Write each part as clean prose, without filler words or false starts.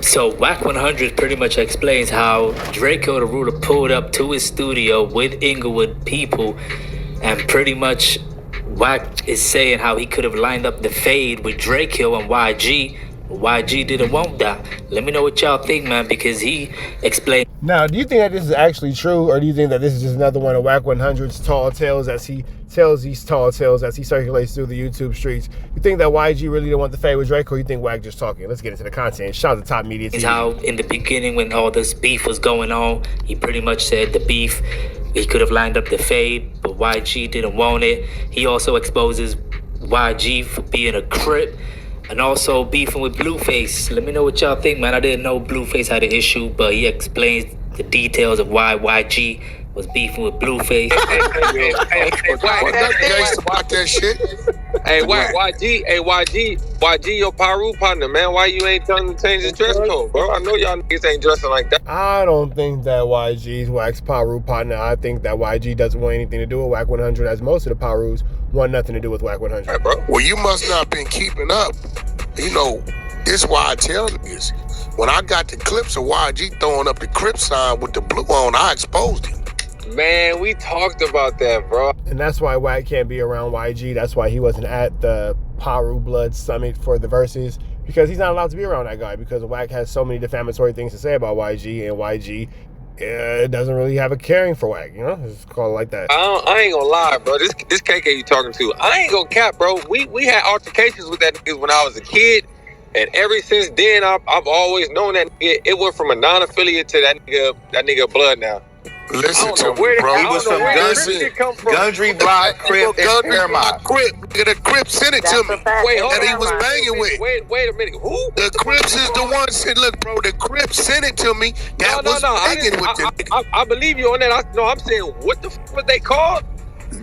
So WACK100 pretty much explains how Drakeo the Ruler pulled up to his studio with Inglewood people, and pretty much Wack is saying how he could have lined up the fade with Drakeo and YG. YG didn't want that. Let me know what y'all think, man, because he explained. Now, do you think that this is actually true, or do you think that this is just another one of WACK100's tall tales as he tells these tall tales as he circulates through the YouTube streets? You think that YG really didn't want the fade with Drake, or you think Wack just talking? Let's get into the content. Shout out to Top Media TV. How in the beginning, when all this beef was going on, he pretty much said the beef, he could have lined up the fade, but YG didn't want it. He also exposes YG for being a Crip and also beefing with Blueface. Let me know what y'all think, man. I didn't know Blueface had an issue, but he explains the details of why YG was beefing with Blueface. About that shit. Hey, YG, your Paru partner, man. Why you ain't telling him to change his dress code, bro? I know y'all niggas ain't dressing like that. I don't think that YG's Wack's Paru partner. I think that YG doesn't want anything to do with WACK100, as most of the Parus want nothing to do with WACK100. Right, bro. Well, you must not been keeping up. You know, this is why I tell niggas. When I got the clips of YG throwing up the Crip sign with the blue on, I exposed him. Man, we talked about that, bro. And that's why Wack can't be around YG. That's why he wasn't at the Paru Blood Summit for the Verses, because he's not allowed to be around that guy, because Wack has so many defamatory things to say about YG, and YG doesn't really have a caring for Wack, you know? It's called like that. I ain't gonna lie, bro. This KK you talking to, I ain't gonna cap, bro. We had altercations with that nigga when I was a kid, and ever since then, I've always known that nigga. It went from a non-affiliate to that nigga Blood now. Listen to me, bro. He was from Gundry Block, Crip, and Paramount. Crip. The Crip sent it to me. Wait, hold on. That he was banging with. Wait a minute. Who? The Crips is the one said, look, bro, the Crips sent it to me. That was banging with them. I believe you on that. I'm saying, what the fuck was they called?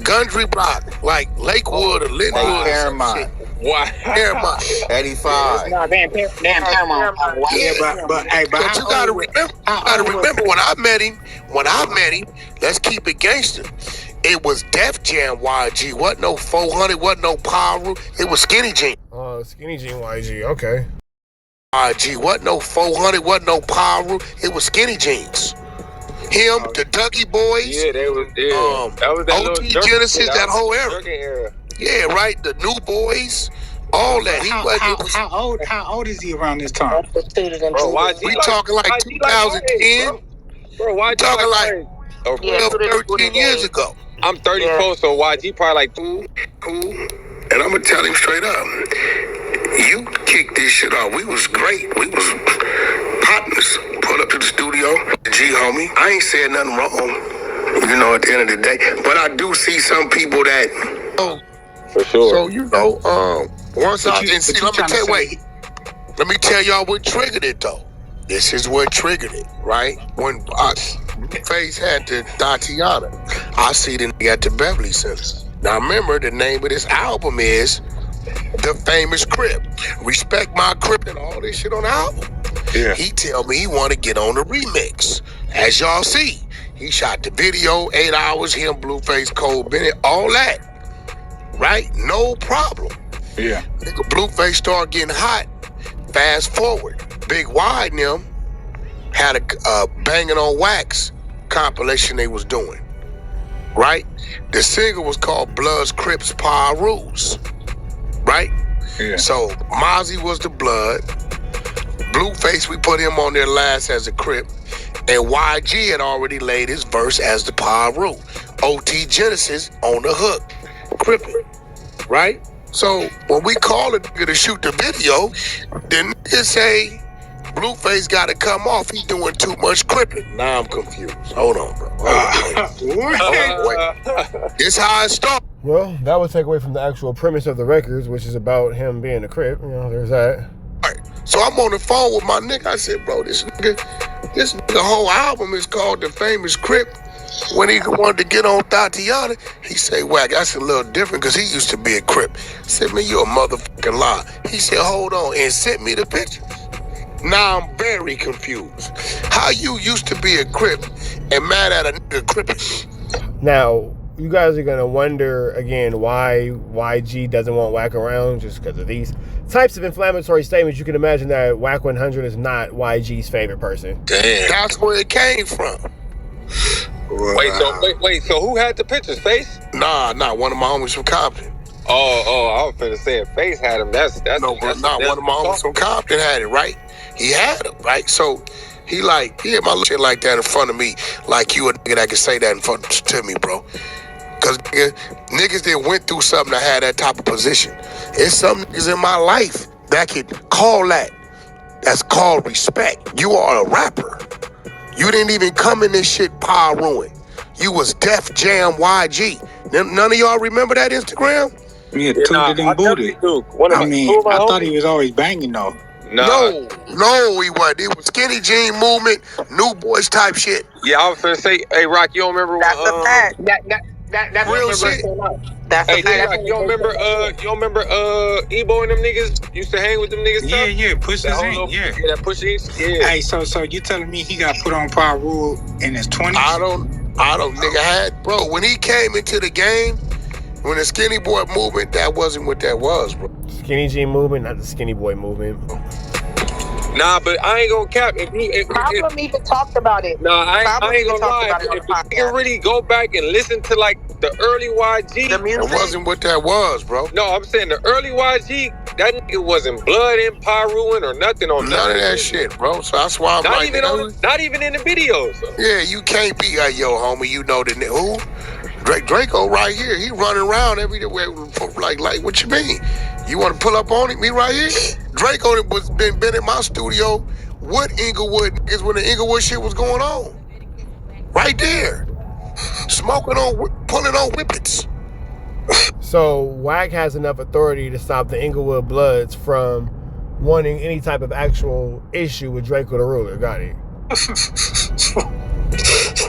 Gundry Block, like Lakewood or Linwood. Paramount. Why? Paramount. 85. No, damn Paramount. Yeah, but you gotta remember when I met him, let's keep it gangster. It was Def Jam YG. Wasn't no 400, wasn't no Paru. It was Skinny Jean. Oh, Skinny Jean YG, okay. YG, wasn't no 400, wasn't no Paru. It was Skinny Jeans. Him, the Dougie Boys. Yeah, they was there. That was that OT Genesis, that whole era. Yeah, right. The New Boys, all that. How old is he around this time? Bro, we talking like 2010. Bro, YG talking like 12, 13 years ago. I'm 34, so YG probably like cool. And I'm gonna tell him straight up. You kicked this shit off. We was great. We was partners. Pull up to the studio. G homie. I ain't said nothing wrong. You know, at the end of the day. But I do see some people that for sure. So you know, once I and see, let me tell y'all what triggered it though. This is what triggered it, right? When Face had the Tatiana, I see the nigga at the Beverly Center. Now remember, the name of this album is The Famous Crip. Respect My Crip and all this shit on the album. Yeah. He tell me he want to get on the remix. As y'all see, he shot the video, 8 hours, him, Blueface, Cole Bennett, all that. Right? No problem. Yeah. Nigga, Blueface started getting hot. Fast forward. Big Y and them had a Banging on Wax compilation they was doing. Right? The single was called Bloods, Crips, Parus. Right? Yeah. So Mozzie was the Blood. Blueface, we put him on there last as a Crip. And YG had already laid his verse as the Paru. OT Genesis on the hook. Crippin'. Right? So when we call it to shoot the video, the niggas say Blueface gotta come off. He doing too much crippin'. Now I'm confused. Hold on, bro. Wait. This how it started. Well, that would take away from the actual premise of the records, which is about him being a Crip. You know, there's that. Right. So I'm on the phone with my nigga. I said, bro, this nigga whole album is called The Famous Crip. When he wanted to get on Tatiana, he said, Wack, that's a little different because he used to be a Crip. I said, man, you a motherfucking lie. He said, hold on, and sent me the pictures. Now I'm very confused. How you used to be a Crip and mad at a nigga Crip? Now, you guys are going to wonder, again, why YG doesn't want Wack around, just because of these types of inflammatory statements, you can imagine that WACK100 is not YG's favorite person. Damn. That's where it came from. Wait. So who had the pictures? Face? Nah, one of my homies from Compton. Oh, I was finna say if Face had him. That's one of my homies from Compton had it, right? He had him, right? So he had my little shit like that in front of me, like you a nigga that can say that in front to me, bro. Cause niggas that went through something that had that type of position. It's some niggas in my life that can call that. That's called respect. You are a rapper. You didn't even come in this shit power ruin. You was Def Jam YG. None of y'all remember that Instagram? Yeah, tooted and booted. I thought he was always banging though. No, he wasn't. It was skinny jean movement, new boys type shit. Yeah, I was finna say, hey, Rock, you don't remember That's a fact. That's real shit. That's a fact. Rock, you don't remember Ebo and them niggas used to hang with them niggas? Yeah, Push his in. Yeah, that Push His. Yeah. Hey, so you telling me he got put on Power Rule in his 20s? I don't nigga had, bro, when he came into the game, when the skinny boy movement, that wasn't what that was, bro. Skinny jean movement, not the skinny boy movement. Nah, but I ain't gonna cap. Problem even talked about it. Nah, I ain't gonna lie. If you can really go back and listen to like the early YG, The music. That wasn't what that was, bro. no, I'm saying the early YG, that nigga wasn't blood in Pyruin or nothing on None of that shit, bro. So that's why I'm Not like, even not even in the videos. yeah, you can't be yo, homie. You know the who? Drakeo right here. He running around everywhere. Like what you mean? You want to pull up on him? Me right here? Drakeo was been in my studio with Inglewood niggas when the Inglewood shit was going on. Right there, pulling on whippets. So Wack has enough authority to stop the Inglewood Bloods from wanting any type of actual issue with Drakeo the Ruler. Got it.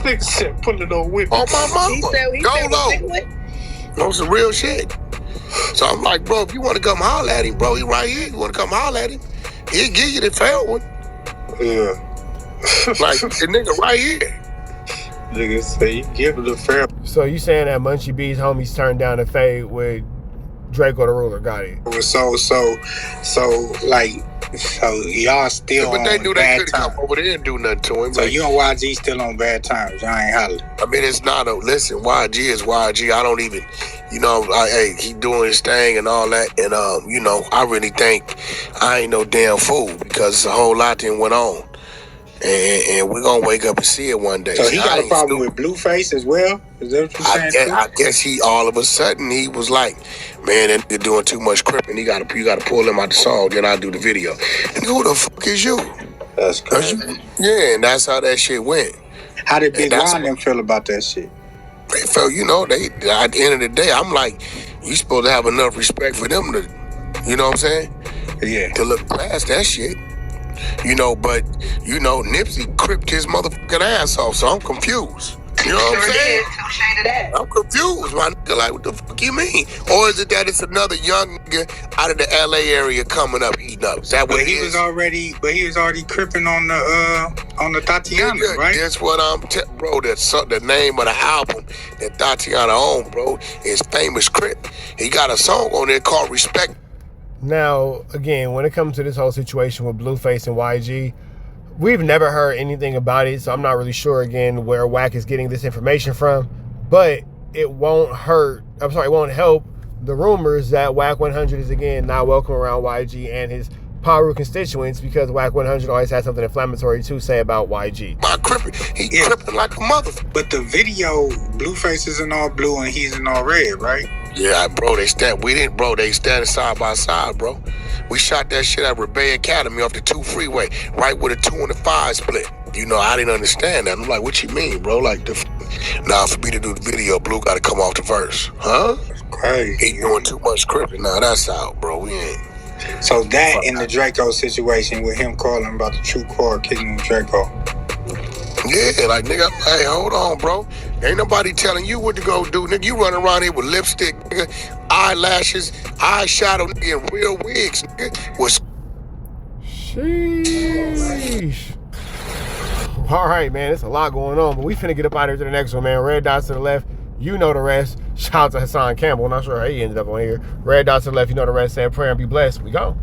Nigga said pulling on whippets. On my mama. He said Go low. with On some real shit. So I'm like, bro, if you want to come holler at him, bro, he right here. You want to come holler at him, he'll give you the fair one. Yeah. Like, the nigga right here. Nigga say you give it a fair. So you saying that Munchie B's homies turned down the fade with Drakeo the Ruler? Got it. So y'all still But they on knew they bad couldn't come times. over there and do nothing to him. So Like, you and YG still on bad times. Y'all ain't hollering. I mean, it's not listen, YG is YG. I don't even, hey, he doing his thing and all that. And, I really think I ain't no damn fool because a whole lot then went on. And we're going to wake up and see it one day. So he I got a ain't problem stupid. with Blueface as well? Is that what you're saying? I guess he all of a sudden he was like, man, that nigga doing too much cripping. You gotta pull him out the song, then I do the video. And who the fuck is you? That's crazy. Yeah, and that's how that shit went. How did Big And that's Ron them feel about that shit? They felt, they at the end of the day, I'm like, you supposed to have enough respect for them to, you know what I'm saying? Yeah. To look past that shit. But Nipsey cripped his motherfucking ass off, so I'm confused. You know what I'm saying? I'm confused, my nigga. Like, what the fuck you mean? Or is it that it's another young nigga out of the LA area coming up eating up? Is that what But he was already cripping on the Tatiana, nigga, right? That's what bro. The name of the album that Tatiana owned, bro, is Famous Crip. He got a song on there called Respect. Now, again, when it comes to this whole situation with Blueface and YG, we've never heard anything about it, so I'm not really sure, again, where Wack is getting this information from. But it won't help the rumors that WACK100 is, again, not welcome around YG and his Paru constituents because WACK100 always has something inflammatory to say about YG. My crippin', he crippin' like a motherfucker. But the video, Blueface is in all blue and he's in all red, right? Yeah, bro, they standing side by side, bro. We shot that shit at Rebay Academy off the 2 freeway, right with a 2 and a 5 split. I didn't understand that. I'm like, what you mean, bro? Like, for me to do the video, Blue got to come off the verse. Huh? Crazy. He doing too much crippin'. Now that's out, bro. We ain't. So that in the Drakeo situation with him calling about the true core kicking Drakeo. Yeah, like, nigga, hey, hold on, bro. Ain't nobody telling you what to go do, nigga. You running around here with lipstick, nigga, eyelashes, eyeshadow, nigga, and real wigs, nigga. Sheesh. All right, man, it's a lot going on, but we finna get up out here to the next one, man. Red dots to the left, you know the rest. Shout out to Hassan Campbell. Not sure how he ended up on here. Red dots to the left, you know the rest. Say a prayer and be blessed. We go.